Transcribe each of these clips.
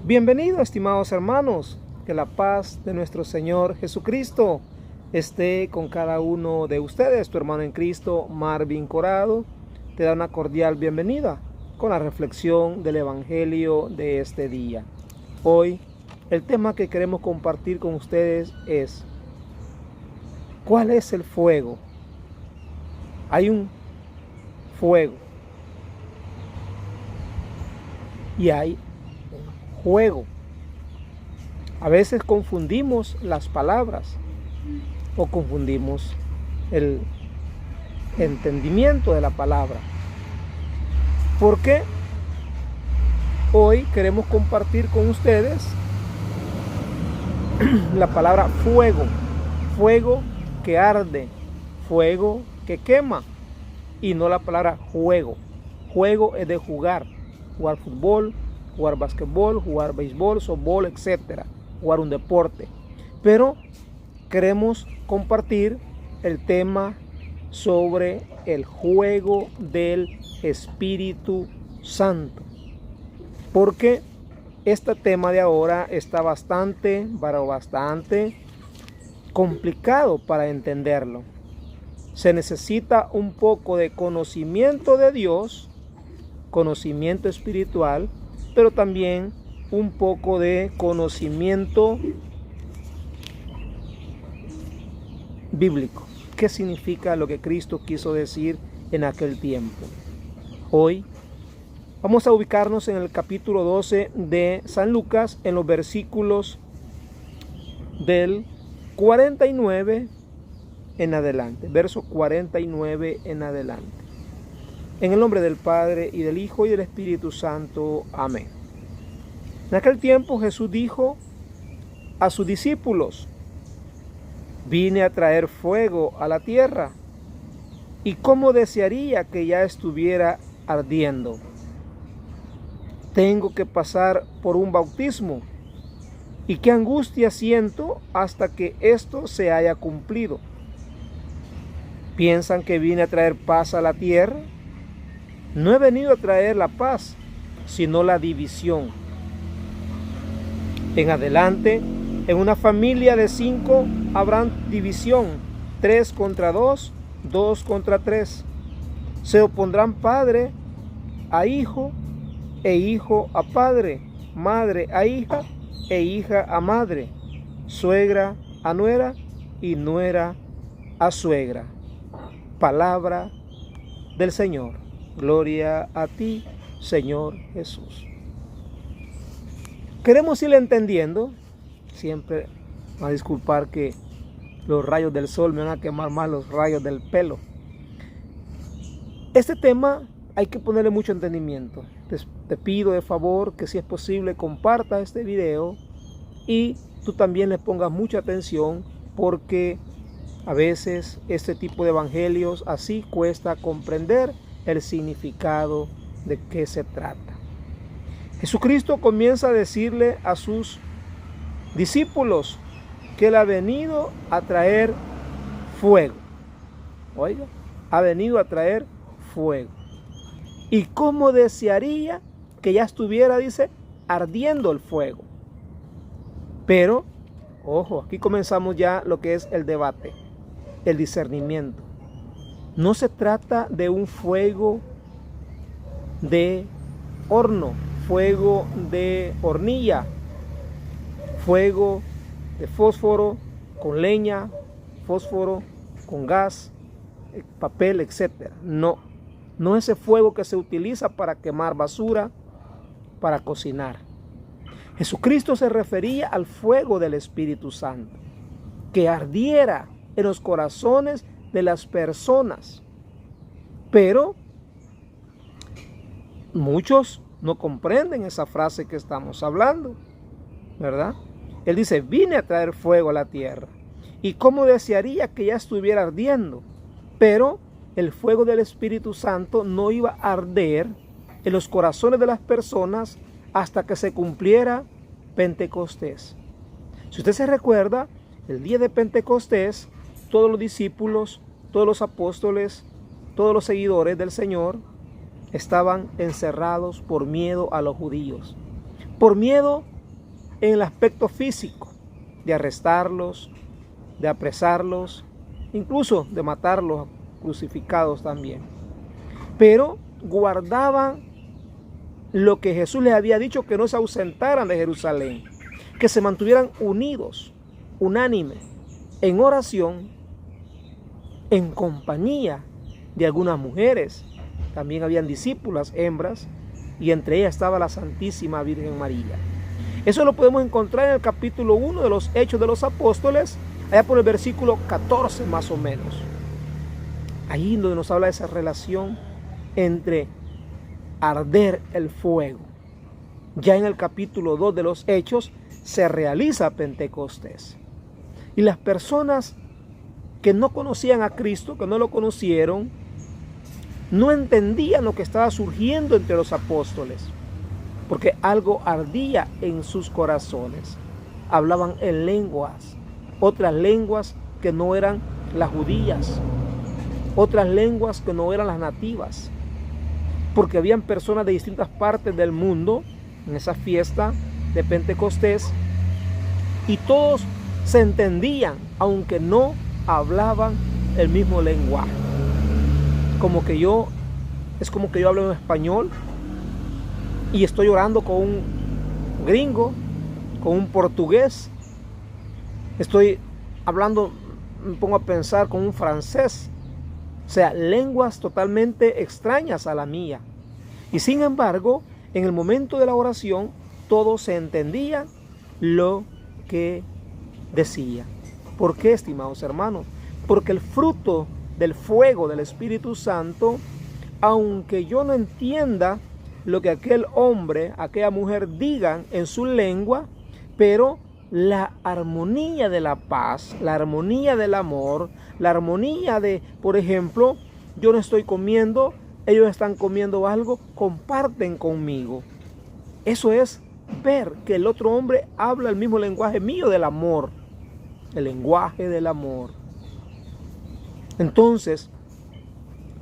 Bienvenidos, estimados hermanos, que la paz de nuestro Señor Jesucristo esté con cada uno de ustedes. Tu hermano en Cristo, Marvin Corado, te da una cordial bienvenida con la reflexión del Evangelio de este día. Hoy, el tema que queremos compartir con ustedes es: ¿cuál es el fuego? Hay un fuego y hay juego. A veces confundimos las palabras o confundimos el entendimiento de la palabra. ¿Por qué? Hoy queremos compartir con ustedes la palabra fuego, fuego que arde, fuego que quema, y no la palabra juego. Juego es de jugar fútbol, jugar basquetbol, jugar béisbol, softball, etcétera, jugar un deporte. Pero queremos compartir el tema sobre el juego del Espíritu Santo, porque este tema de ahora está bastante complicado para entenderlo. Se necesita un poco de conocimiento de Dios, conocimiento espiritual, pero también un poco de conocimiento bíblico. ¿Qué significa lo que Cristo quiso decir en aquel tiempo? Hoy vamos a ubicarnos en el capítulo 12 de San Lucas, en los versículos del 49 en adelante, verso 49 en adelante. En el nombre del Padre, y del Hijo, y del Espíritu Santo. Amén. En aquel tiempo Jesús dijo a sus discípulos: vine a traer fuego a la tierra, y cómo desearía que ya estuviera ardiendo. Tengo que pasar por un bautismo, y qué angustia siento hasta que esto se haya cumplido. ¿Piensan que vine a traer paz a la tierra? No he venido a traer la paz, sino la división. En adelante, en una familia de 5 habrá división: 3 contra 2, 2 contra 3. Se opondrán padre a hijo, e hijo a padre, madre a hija, e hija a madre, suegra a nuera, y nuera a suegra. Palabra del Señor. Gloria a ti, Señor Jesús. Queremos ir entendiendo. Siempre a disculpar que los rayos del sol me van a quemar más los rayos del pelo. Este tema hay que ponerle mucho entendimiento. Te pido de favor que, si es posible, comparta este video y tú también le pongas mucha atención, porque a veces este tipo de evangelios así cuesta comprender el significado de qué se trata. Jesucristo comienza a decirle a sus discípulos que Él ha venido a traer fuego. Oiga, ha venido a traer fuego. Y cómo desearía que ya estuviera, dice, ardiendo el fuego. Pero, ojo, aquí comenzamos ya lo que es el debate, el discernimiento. No se trata de un fuego de horno, fuego de hornilla, fuego de fósforo con leña, fósforo con gas, papel, etc. No ese fuego que se utiliza para quemar basura, para cocinar. Jesucristo se refería al fuego del Espíritu Santo, que ardiera en los corazones de las personas. Pero muchos no comprenden esa frase que estamos hablando, ¿verdad? Él dice: vine a traer fuego a la tierra, y cómo desearía que ya estuviera ardiendo. Pero el fuego del Espíritu Santo no iba a arder en los corazones de las personas hasta que se cumpliera Pentecostés. Si usted se recuerda, el día de Pentecostés, todos los discípulos, todos los apóstoles, todos los seguidores del Señor estaban encerrados por miedo a los judíos, por miedo en el aspecto físico, de arrestarlos, de apresarlos, incluso de matarlos crucificados también. Pero guardaban lo que Jesús les había dicho, que no se ausentaran de Jerusalén, que se mantuvieran unidos, unánimes, en oración, en compañía de algunas mujeres. También habían discípulas, hembras, y entre ellas estaba la Santísima Virgen María. Eso lo podemos encontrar en el capítulo 1 de los Hechos de los Apóstoles, allá por el versículo 14 más o menos. Ahí donde nos habla de esa relación entre arder el fuego. Ya en el capítulo 2 de los Hechos se realiza Pentecostés. Y las personas que no conocían a Cristo, que no lo conocieron, no entendían lo que estaba surgiendo entre los apóstoles, porque algo ardía en sus corazones. Hablaban en lenguas, otras lenguas que no eran las judías, otras lenguas que no eran las nativas, porque habían personas de distintas partes del mundo en esa fiesta de Pentecostés, y todos se entendían, aunque no hablaban el mismo lenguaje. Es como que yo hablo en español y estoy orando con un gringo, con un portugués. Estoy hablando, me pongo a pensar, con un francés. O sea, lenguas totalmente extrañas a la mía. Y sin embargo, en el momento de la oración, todos se entendían lo que decía. ¿Por qué, estimados hermanos? Porque el fruto del fuego del Espíritu Santo, aunque yo no entienda lo que aquel hombre, aquella mujer digan en su lengua, pero la armonía de la paz, la armonía del amor, la armonía de, por ejemplo, yo no estoy comiendo, ellos están comiendo algo, comparten conmigo. Eso es ver que el otro hombre habla el mismo lenguaje mío del amor, el lenguaje del amor. Entonces,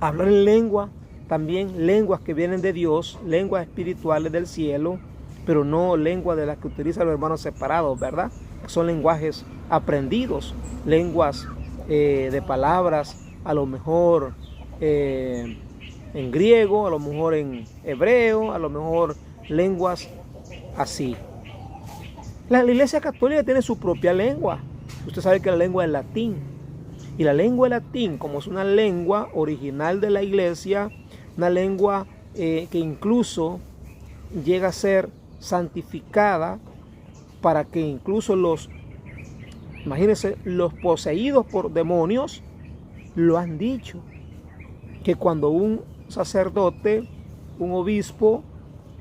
hablar en lengua, también lenguas que vienen de Dios, lenguas espirituales del cielo, pero no lenguas de las que utilizan los hermanos separados, ¿verdad? Son lenguajes aprendidos, lenguas de palabras, a lo mejor en griego, a lo mejor en hebreo, a lo mejor lenguas así. La Iglesia Católica tiene su propia lengua. Usted sabe que la lengua es latín. Y la lengua latín, como es una lengua original de la Iglesia, una lengua que incluso llega a ser santificada para que incluso imagínense, los poseídos por demonios lo han dicho, que cuando un sacerdote, un obispo,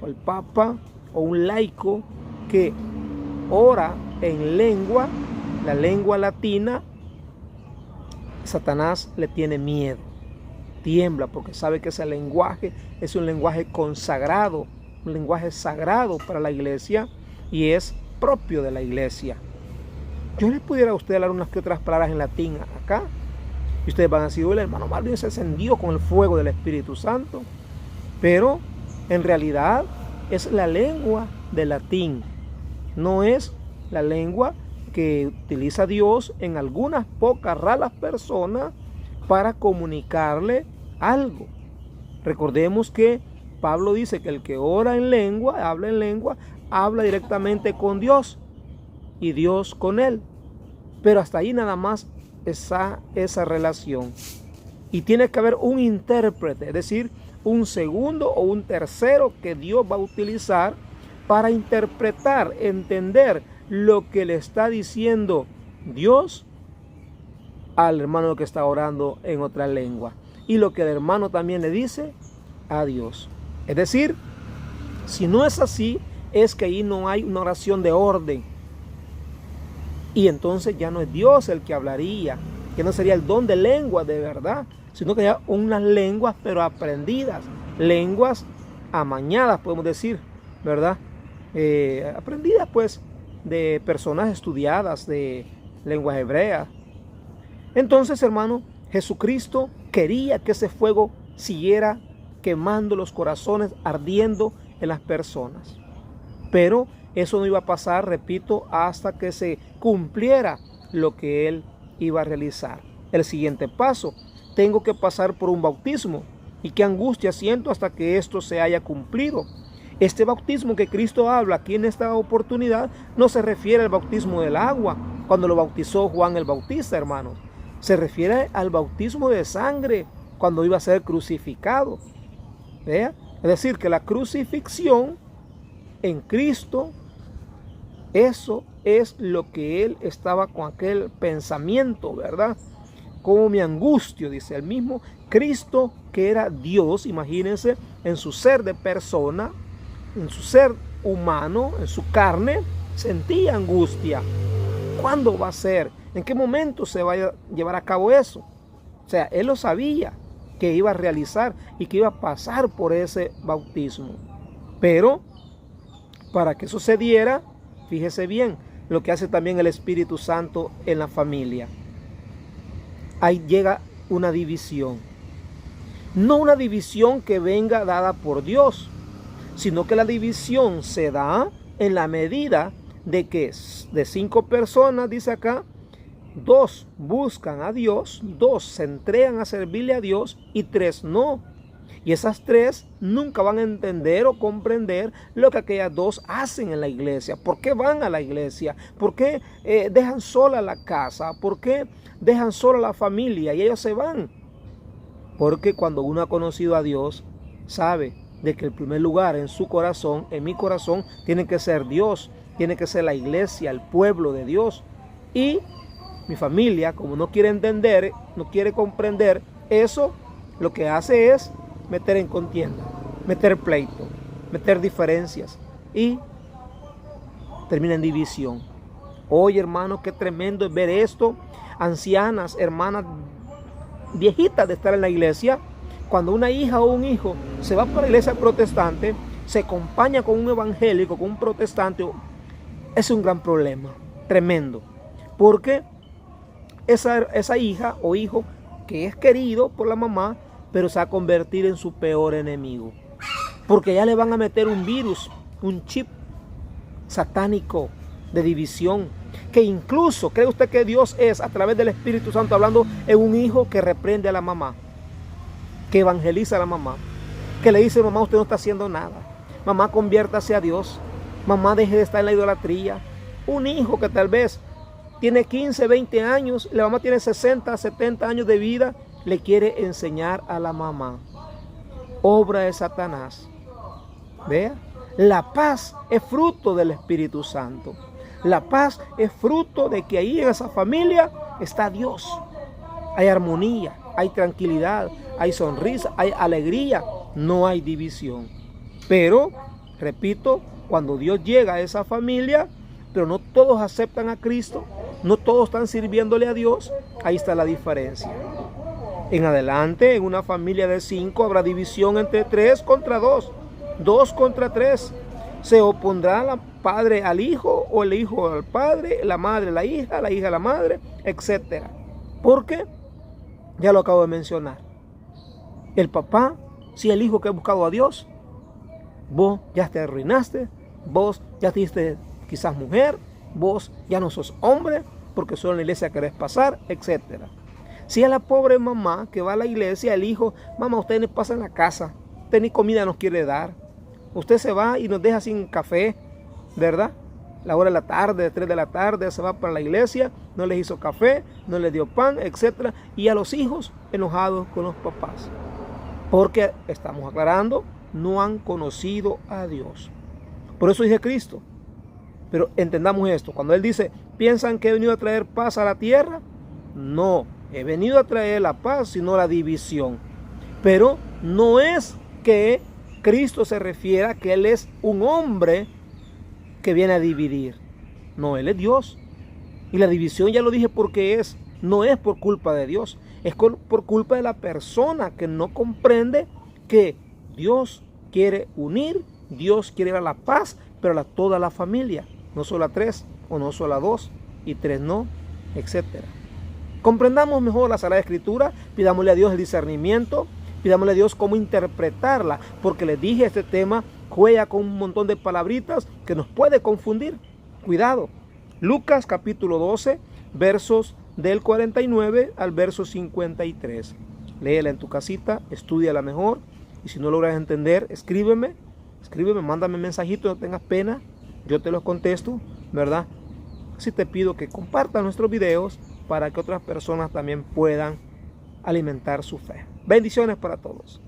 o el papa, o un laico que ora en lengua, la lengua latina, Satanás le tiene miedo, tiembla, porque sabe que ese lenguaje es un lenguaje consagrado, un lenguaje sagrado para la iglesia y es propio de la iglesia. Yo les pudiera a ustedes hablar unas que otras palabras en latín acá, y ustedes van a decir, el hermano Marvin se encendió con el fuego del Espíritu Santo, pero en realidad es la lengua del latín, no es la lengua que utiliza Dios en algunas pocas raras personas para comunicarle algo. Recordemos que Pablo dice que el que ora en lengua, habla directamente con Dios y Dios con él. Pero hasta ahí nada más esa relación. Y tiene que haber un intérprete, es decir, un segundo o un tercero que Dios va a utilizar para interpretar, entender lo que le está diciendo Dios al hermano que está orando en otra lengua. Y lo que el hermano también le dice a Dios. Es decir, si no es así, es que ahí no hay una oración de orden. Y entonces ya no es Dios el que hablaría, que no sería el don de lengua de verdad, sino que ya unas lenguas pero aprendidas, lenguas amañadas podemos decir, ¿verdad? Aprendidas pues de personas estudiadas de lenguas hebreas. Entonces, hermano, Jesucristo quería que ese fuego siguiera quemando los corazones, ardiendo en las personas. Pero eso no iba a pasar, repito, hasta que se cumpliera lo que él iba a realizar. El siguiente paso, tengo que pasar por un bautismo. Y qué angustia siento hasta que esto se haya cumplido. Este bautismo que Cristo habla aquí en esta oportunidad no se refiere al bautismo del agua, cuando lo bautizó Juan el Bautista, hermanos. Se refiere al bautismo de sangre, cuando iba a ser crucificado. ¿Vea? Es decir, que la crucifixión en Cristo, eso es lo que él estaba con aquel pensamiento, ¿verdad? Como me angustio, dice el mismo Cristo, que era Dios, imagínense, en su ser de persona, en su ser humano, en su carne, sentía angustia. ¿Cuándo va a ser? ¿En qué momento se va a llevar a cabo eso? O sea, él lo sabía que iba a realizar y que iba a pasar por ese bautismo. Pero para que eso se diera, fíjese bien lo que hace también el Espíritu Santo en la familia. Ahí llega una división. No una división que venga dada por Dios, sino que la división se da en la medida de que de 5 personas, dice acá, 2 buscan a Dios, 2 se entregan a servirle a Dios y 3 no. Y esas 3 nunca van a entender o comprender lo que aquellas 2 hacen en la iglesia. ¿Por qué van a la iglesia? ¿Por qué dejan sola la casa? ¿Por qué dejan sola la familia y ellos se van? Porque cuando uno ha conocido a Dios, sabe de que el primer lugar en su corazón, en mi corazón, tiene que ser Dios, tiene que ser la iglesia, el pueblo de Dios. Y mi familia, como no quiere entender, no quiere comprender eso, lo que hace es meter en contienda, meter pleito, meter diferencias y termina en división. Oye, hermano, qué tremendo es ver esto. Ancianas, hermanas viejitas de estar en la iglesia, cuando una hija o un hijo se va para la iglesia protestante, se acompaña con un evangélico, con un protestante, es un gran problema, tremendo, porque esa hija o hijo que es querido por la mamá, pero se va a convertir en su peor enemigo, porque ya le van a meter un virus, un chip satánico de división, que incluso, ¿cree usted que Dios es a través del Espíritu Santo hablando en un hijo que reprende a la mamá, que evangeliza a la mamá, que le dice: mamá, usted no está haciendo nada, mamá, conviértase a Dios, mamá, deje de estar en la idolatría? Un hijo que tal vez tiene 15, 20 años, la mamá tiene 60, 70 años de vida, le quiere enseñar a la mamá. Obra de Satanás. Vea, la paz es fruto del Espíritu Santo. La paz es fruto de que ahí en esa familia está Dios. Hay armonía, hay tranquilidad, hay sonrisa, hay alegría, no hay división. Pero, repito, cuando Dios llega a esa familia, pero no todos aceptan a Cristo, no todos están sirviéndole a Dios, ahí está la diferencia. En adelante, en una familia de 5 habrá división entre 3 contra 2, 2 contra 3. Se opondrá el padre al hijo, o el hijo al padre, la madre a la hija a la madre, etc. Porque, ya lo acabo de mencionar, el papá, si el hijo que ha buscado a Dios, vos ya te arruinaste, vos ya te diste quizás mujer, vos ya no sos hombre, porque solo en la iglesia querés pasar, etc. Si a la pobre mamá que va a la iglesia, el hijo: mamá, usted no pasa en la casa, usted ni comida nos quiere dar, usted se va y nos deja sin café, ¿verdad? La hora de la tarde, de 3 de la tarde, se va para la iglesia, no les hizo café, no les dio pan, etc. Y a los hijos enojados con los papás, porque, estamos aclarando, no han conocido a Dios. Por eso dice Cristo. Pero entendamos esto, cuando Él dice: ¿piensan que he venido a traer paz a la tierra? No, he venido a traer la paz, sino la división. Pero no es que Cristo se refiere a que Él es un hombre que viene a dividir. No, Él es Dios. Y la división, ya lo dije, porque no es por culpa de Dios, es por culpa de la persona que no comprende que Dios quiere unir, Dios quiere dar la paz, pero a toda la familia, no solo a 3, o no solo a 2, y 3 no, etc. Comprendamos mejor la Sagrada Escritura, pidámosle a Dios el discernimiento, pidámosle a Dios cómo interpretarla, porque les dije, este tema juega con un montón de palabritas que nos puede confundir. Cuidado. Lucas capítulo 12, versos del 49 al verso 53. Léela en tu casita, estúdiala mejor. Y si no logras entender, escríbeme, mándame un mensajito, no tengas pena. Yo te los contesto, ¿verdad? Así te pido que compartas nuestros videos para que otras personas también puedan alimentar su fe. Bendiciones para todos.